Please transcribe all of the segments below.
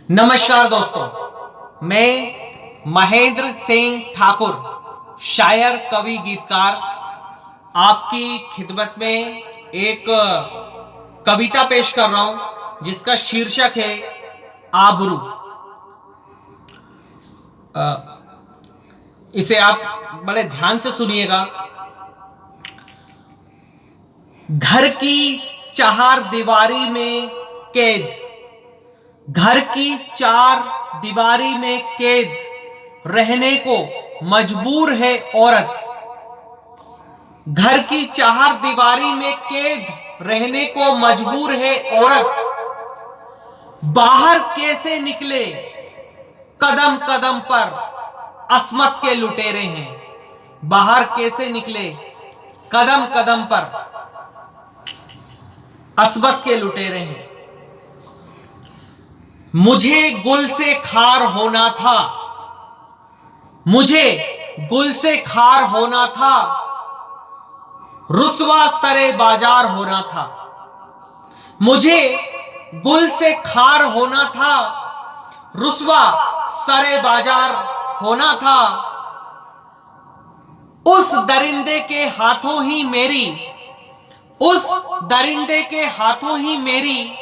नमस्कार दोस्तों, मैं महेंद्र सिंह ठाकुर, शायर, कवि, गीतकार, आपकी खिदमत में एक कविता पेश कर रहा हूं जिसका शीर्षक है आबरू। इसे आप बड़े ध्यान से सुनिएगा। घर की चार दीवारी में कैद, घर की चार दीवारी में कैद रहने को मजबूर है औरत। घर की चार दीवारी में कैद रहने को मजबूर है औरत। बाहर कैसे निकले कदम कदम पर अस्मत के लुटेरे हैं। बाहर कैसे निकले कदम कदम पर अस्मत के लुटेरे हैं। मुझे गुल से खार होना था, मुझे गुल से खार होना था, रुस्वा सरे बाजार होना था। मुझे गुल से खार होना था, रुस्वा सरे बाजार होना था। उस दरिंदे के हाथों ही मेरी, उस दरिंदे के हाथों ही मेरी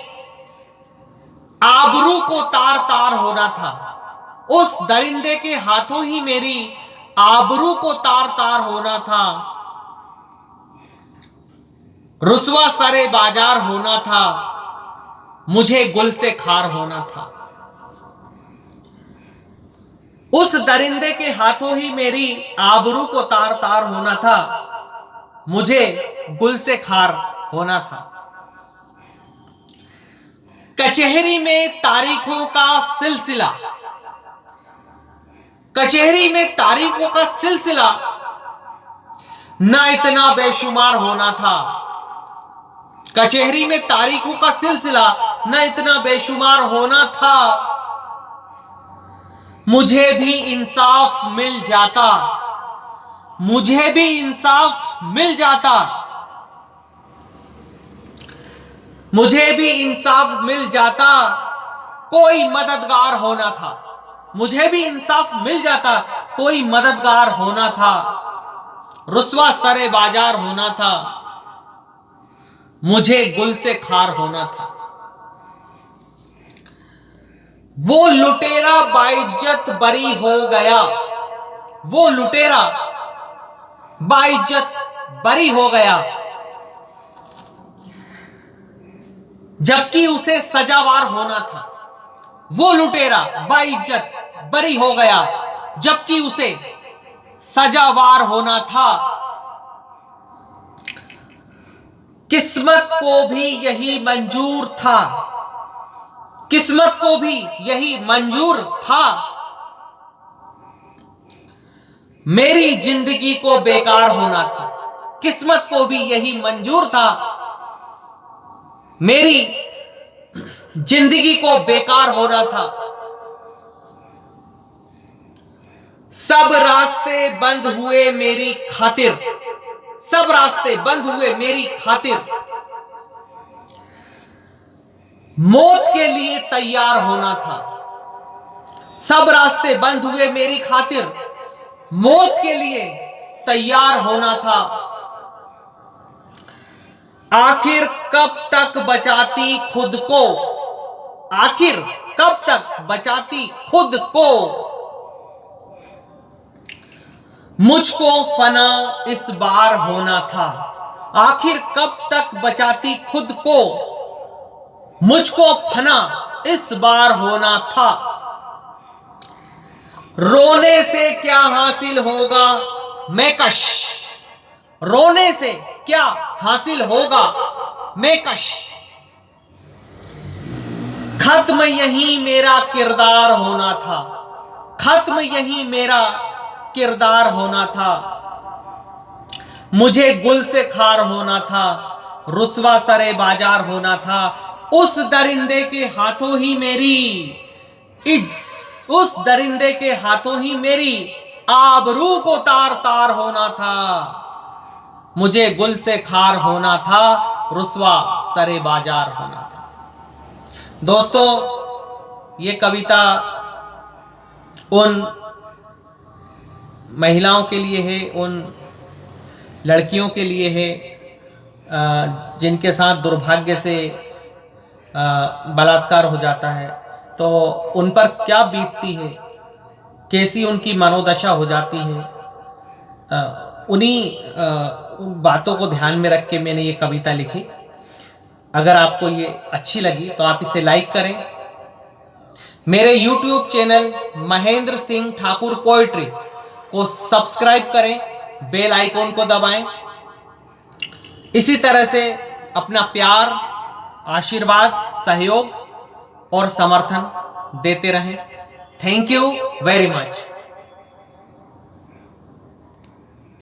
आबरू को तार तार होना था। उस दरिंदे के हाथों ही मेरी आबरू को तार तार होना था, रुस्वा सरे बाजार होना था, मुझे गुल से खार होना था। उस दरिंदे के हाथों ही मेरी आबरू को तार तार होना था, मुझे गुल से खार होना था। कचहरी में तारीखों का सिलसिला, कचहरी में तारीखों का सिलसिला न इतना बेशुमार होना था। कचहरी में तारीखों का सिलसिला न इतना बेशुमार होना था। मुझे भी इंसाफ मिल जाता, मुझे भी इंसाफ मिल जाता, मुझे भी इंसाफ मिल जाता, कोई मददगार होना था। मुझे भी इंसाफ मिल जाता, कोई मददगार होना था, रुस्वा सरे बाजार होना था, मुझे गुल से खार होना था। वो लुटेरा बाइज्जत बरी हो गया, वो लुटेरा बाइज्जत बरी हो गया, जबकि उसे सजावार होना था। वो लुटेरा बाइज्जत बरी हो गया, जबकि उसे सजावार होना था। किस्मत को भी यही मंजूर था, किस्मत को भी यही मंजूर था, मेरी जिंदगी को बेकार होना था। किस्मत को भी यही मंजूर था, मेरी जिंदगी को बेकार होना था। सब रास्ते बंद हुए मेरी खातिर, सब रास्ते बंद हुए मेरी खातिर, मौत के लिए तैयार होना था। सब रास्ते बंद हुए मेरी खातिर, मौत के लिए तैयार होना था। आखिर कब तक बचाती खुद को, आखिर कब तक बचाती खुद को, मुझको फना इस बार होना था। आखिर कब तक बचाती खुद को, मुझको फना इस बार होना था। रोने से क्या हासिल होगा मैं कश, रोने से क्या हासिल होगा मैं कश, खत्म यही मेरा किरदार होना था, खत्म यही मेरा किरदार होना था, मुझे गुल से खार होना था, रुस्वा सरे बाजार होना था। उस दरिंदे के हाथों ही मेरी, उस दरिंदे के हाथों ही मेरी आबरू को तार तार होना था, मुझे गुल से खार होना था, रुस्वा सरे बाजार होना था। दोस्तों, ये कविता उन महिलाओं के लिए है, उन लड़कियों के लिए है जिनके साथ दुर्भाग्य से बलात्कार हो जाता है, तो उन पर क्या बीतती है, कैसी उनकी मनोदशा हो जाती है। उन बातों को ध्यान में रख के मैंने ये कविता लिखी। अगर आपको ये अच्छी लगी तो आप इसे लाइक करें। मेरे YouTube channel Mahendra Singh Thakur poetry को सब्सक्राइब करें, बेल आइकॉन को दबाएं। इसी तरह से अपना प्यार, आशीर्वाद, सहयोग और समर्थन देते रहें। Thank you very much.